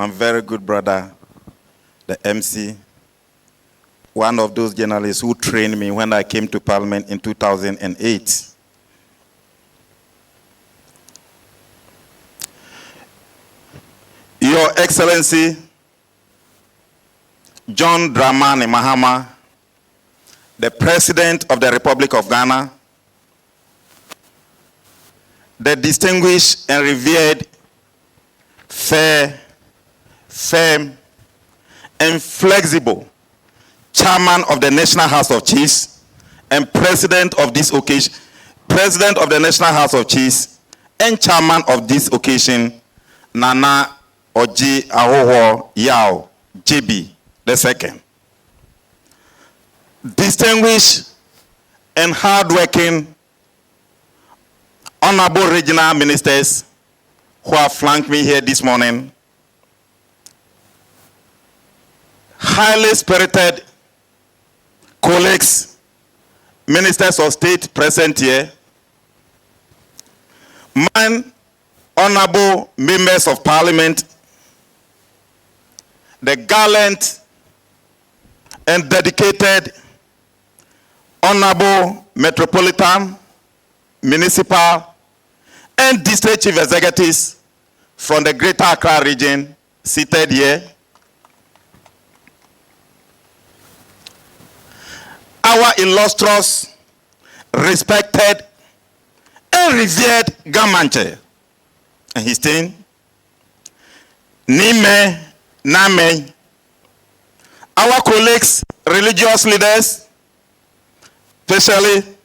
my very good brother, the MC, one of those journalists who trained me when I came to Parliament in 2008. Your Excellency, John Dramani Mahama, the President of the Republic of Ghana, the distinguished and revered, fair, firm, and flexible Chairman of the National House of Chiefs and President of this occasion, President of the National House of Chiefs and Chairman of this occasion, Nana Oji Ahoho Yao JB II. Distinguished and hardworking honorable regional ministers who have flanked me here this morning, highly spirited colleagues, ministers of state present here, honorable members of parliament, the gallant and dedicated honorable metropolitan, municipal, and district chief executives from the Greater Accra region seated here, our illustrious, respected, and revered Gamanche and his team, Nime, Name, our colleagues, religious leaders, especially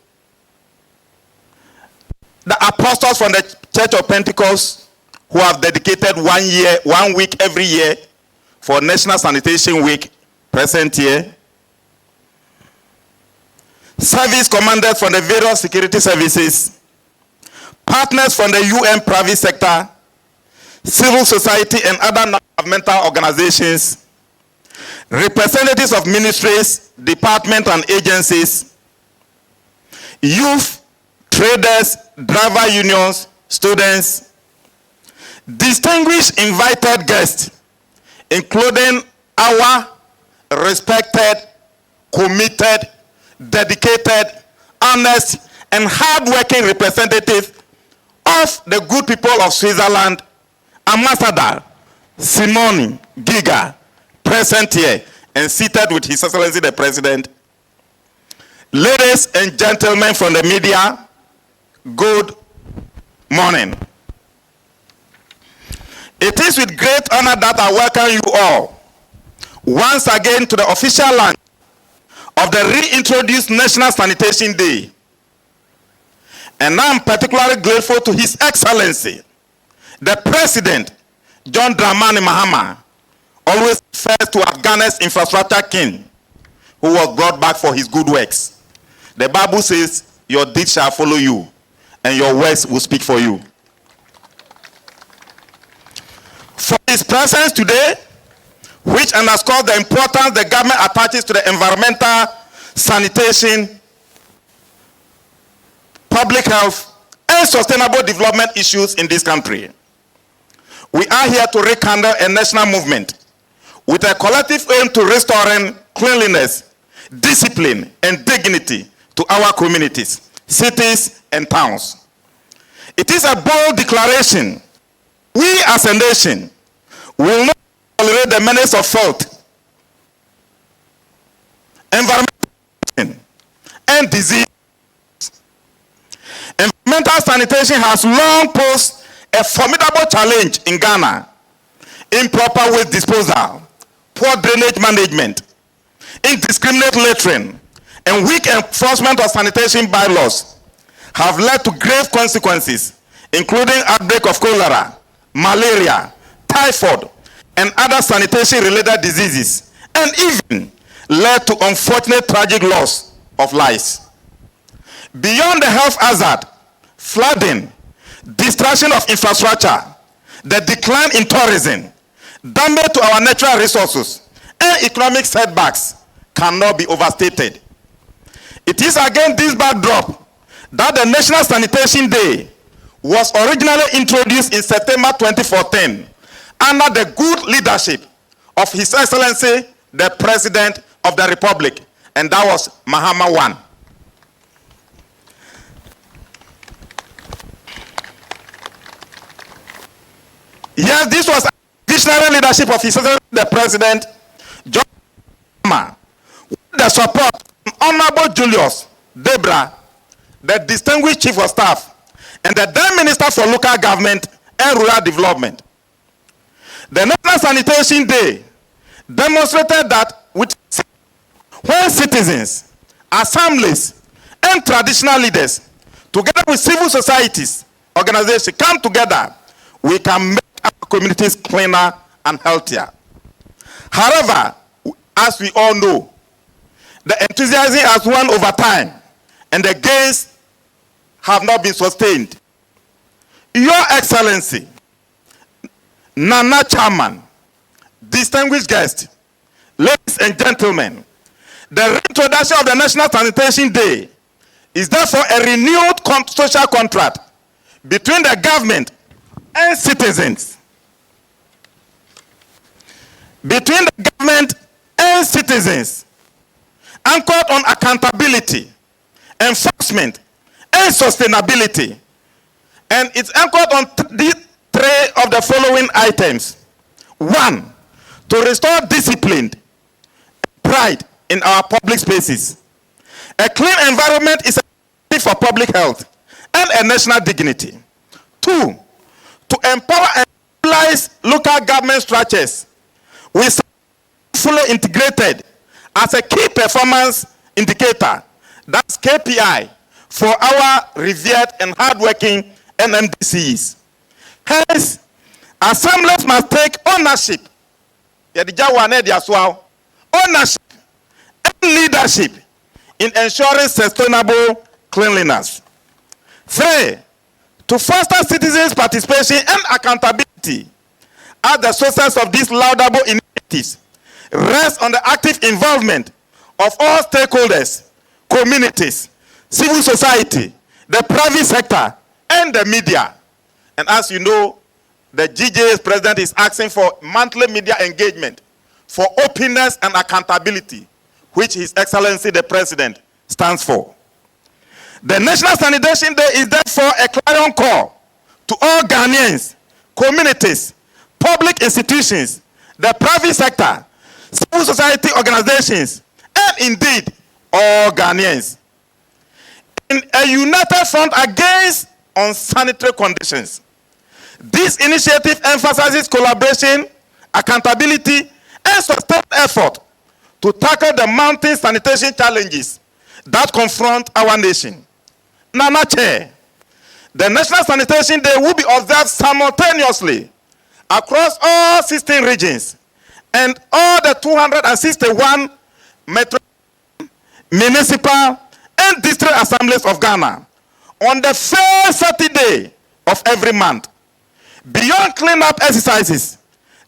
the apostles from the Church of Pentecost who have dedicated 1 week every year for National Sanitation Week, present here. Service commanders from the various security services, partners from the UN private sector, civil society and other non-governmental organizations, representatives of ministries, departments and agencies, youth, traders, driver unions, students, distinguished invited guests, including our respected, committed, dedicated, honest, and hard-working representative of the good people of Switzerland, Ambassador Simone Giga, present here and seated with His Excellency the President. Ladies and gentlemen from the media, good morning. It is with great honor that I welcome you all once again to the official launch of the Reintroduce National Sanitation Day. And I'm particularly grateful to His Excellency, the President, John Dramani Mahama, always refers to Ghana's infrastructure king, who was brought back for his good works. The Bible says, your deeds shall follow you, and your works will speak for you. For his presence today, which underscores the importance the government attaches to the environmental, sanitation, public health, and sustainable development issues in this country. We are here to rekindle a national movement with a collective aim to restoring cleanliness, discipline, and dignity to our communities, cities, and towns. It is a bold declaration. We as a nation will not tolerate the menace of filth, environmental and disease. Environmental sanitation has long posed a formidable challenge in Ghana. Improper waste disposal, poor drainage management, indiscriminate littering, and weak enforcement of sanitation bylaws have led to grave consequences, including outbreak of cholera, malaria, typhoid, and other sanitation-related diseases, and even led to unfortunate tragic loss of lives. Beyond the health hazard, flooding, destruction of infrastructure, the decline in tourism, damage to our natural resources, and economic setbacks cannot be overstated. It is against this backdrop that the National Sanitation Day was originally introduced in September 2014 under the good leadership of His Excellency, the President of the Republic, and that was Mahama 1. Yes, this was visionary leadership of His Excellency, the President, John Mahama, with the support of Honorable Julius Debra, the distinguished Chief of Staff, and the then Minister for Local Government and Rural Development. The National Sanitation Day demonstrated that when citizens, assemblies, and traditional leaders, together with civil societies, organizations, come together, we can make our communities cleaner and healthier. However, as we all know, the enthusiasm has won over time, and the gains have not been sustained. Your Excellency, Nana Chairman, distinguished guests, ladies and gentlemen, the reintroduction of the National Sanitation Day is therefore a renewed social contract between the government and citizens. Between the government and citizens, anchored on accountability, enforcement, and sustainability. And it's anchored on these three of the following items. 1, to restore discipline, pride in our public spaces. A clean environment is a key for public health and a national dignity. 2, to empower and utilize local government structures with fully integrated as a key performance indicator, that's KPI, for our revered and hardworking NMDCs. Hence, assemblies must take ownership, ownership and leadership in ensuring sustainable cleanliness. 3, to foster citizens' participation and accountability as the sources of these laudable initiatives rest on the active involvement of all stakeholders, communities, civil society, the private sector, and the media. And as you know, the GJ's president is asking for monthly media engagement for openness and accountability, which His Excellency the President stands for. The National Sanitation Day is therefore a clarion call to all Ghanaians, communities, public institutions, the private sector, civil society organizations, and indeed all Ghanaians, in a united front against unsanitary conditions. This initiative emphasizes collaboration, accountability, and sustained effort to tackle the mounting sanitation challenges that confront our nation. Nana Chair, the National Sanitation Day will be observed simultaneously across all 16 regions and all the 261 metro, municipal, and district assemblies of Ghana on the first Saturday of every month. Beyond cleanup exercises,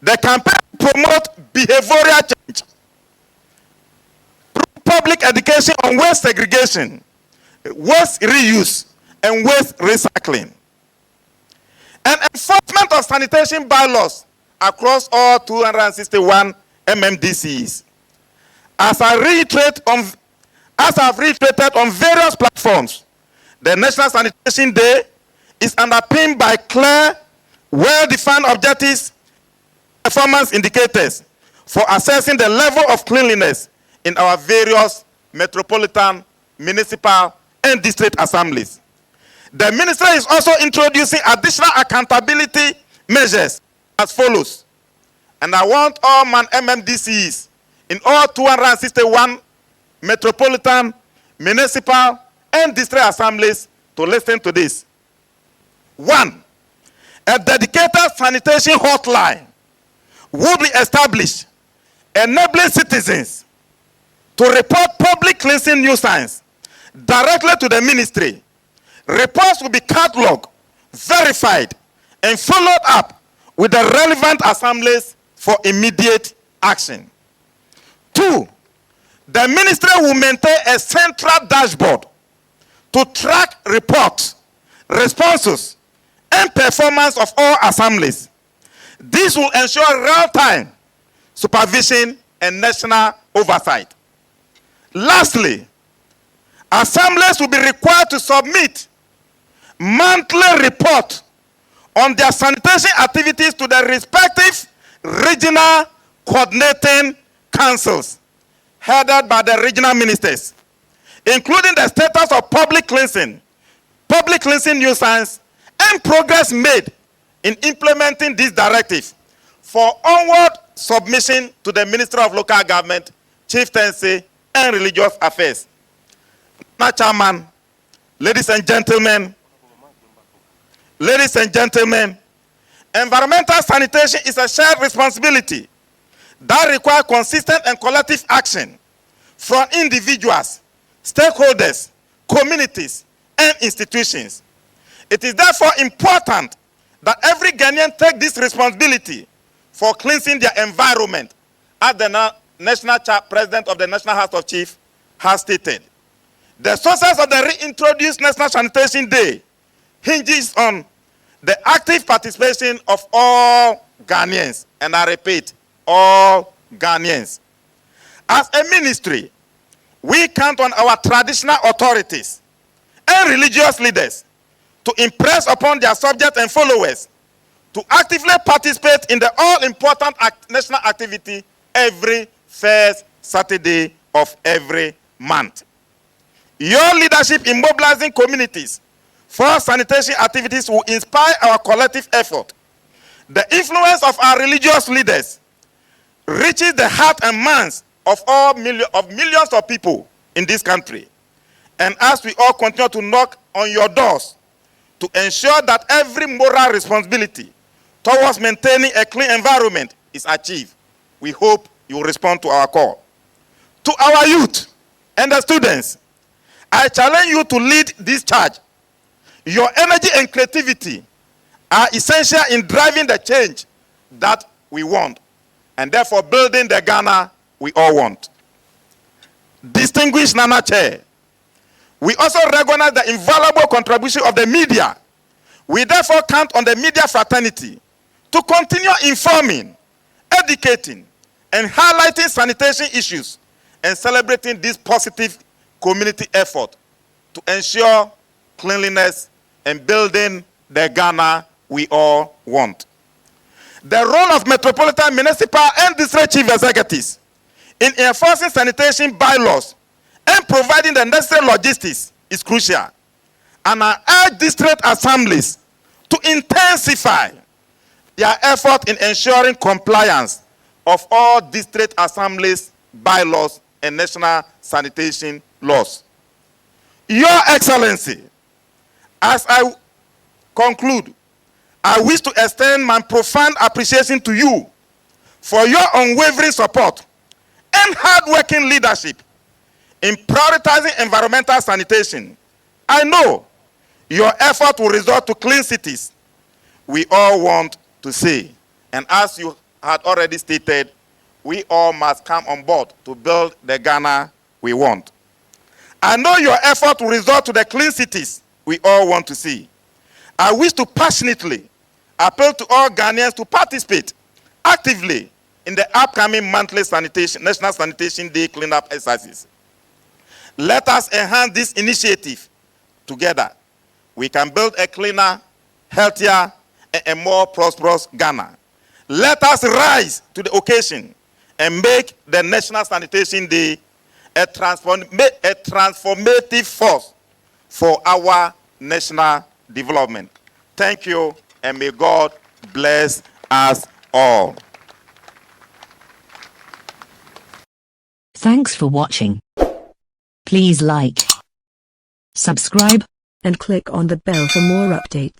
the campaign promotes behavioral change through public education on waste segregation, waste reuse, and waste recycling, and enforcement of sanitation bylaws across all 261 MMDCs. As I've reiterated on various platforms, the National Sanitation Day is underpinned by clear, well-defined objectives, performance indicators for assessing the level of cleanliness in our various metropolitan, municipal, and district assemblies. The minister is also introducing additional accountability measures as follows. And I want all MMDCs in all 261 metropolitan, municipal, and district assemblies to listen to this. 1, a dedicated sanitation hotline will be established, enabling citizens to report public cleansing nuisance directly to the ministry. Reports will be cataloged, verified, and followed up with the relevant assemblies for immediate action. 2, the ministry will maintain a central dashboard to track reports, responses, and performance of all assemblies. This will ensure real-time supervision and national oversight. Lastly, assemblies will be required to submit monthly report on their sanitation activities to their respective regional coordinating councils headed by the regional ministers, including the status of public cleansing nuisance, and progress made in implementing this directive for onward submission to the Ministry of Local Government, Chieftaincy, and Religious Affairs. Mr. Chairman, ladies and gentlemen, environmental sanitation is a shared responsibility that requires consistent and collective action from individuals, stakeholders, communities, and institutions. It is therefore important that every Ghanaian take this responsibility for cleansing their environment, as the National President of the National House of Chiefs has stated. The success of the Reintroduce National Sanitation Day hinges on the active participation of all Ghanaians, and I repeat, all Ghanaians. As a ministry, we count on our traditional authorities and religious leaders to impress upon their subjects and followers to actively participate in the all-important national activity every first Saturday of every month. Your leadership in mobilizing communities for sanitation activities will inspire our collective effort. The influence of our religious leaders reaches the heart and minds of millions of people in this country. And as we all continue to knock on your doors to ensure that every moral responsibility towards maintaining a clean environment is achieved, we hope you will respond to our call. To our youth and the students, I challenge you to lead this charge. Your energy and creativity are essential in driving the change that we want, and therefore building the Ghana we all want. Distinguished Nana Chair, we also recognize the invaluable contribution of the media. We therefore count on the media fraternity to continue informing, educating, and highlighting sanitation issues and celebrating this positive community effort to ensure cleanliness and building the Ghana we all want. The role of metropolitan, municipal, and district chief executives in enforcing sanitation bylaws and providing the necessary logistics is crucial. And I urge district assemblies to intensify their effort in ensuring compliance of all district assemblies, bylaws, and national sanitation laws. Your Excellency, as I conclude, I wish to extend my profound appreciation to you for your unwavering support and hard-working leadership in prioritizing environmental sanitation. I know your effort will result to clean cities we all want to see. And as you had already stated, we all must come on board to build the Ghana we want. I know your effort will result to the clean cities we all want to see. I wish to passionately appeal to all Ghanaians to participate actively in the upcoming monthly National Sanitation Day cleanup exercises. Let us enhance this initiative together. We can build a cleaner, healthier, and a more prosperous Ghana. Let us rise to the occasion and make the National Sanitation Day a transformative force for our national development. Thank you, and may God bless us all. Thanks for watching. Please like, subscribe, and click on the bell for more updates.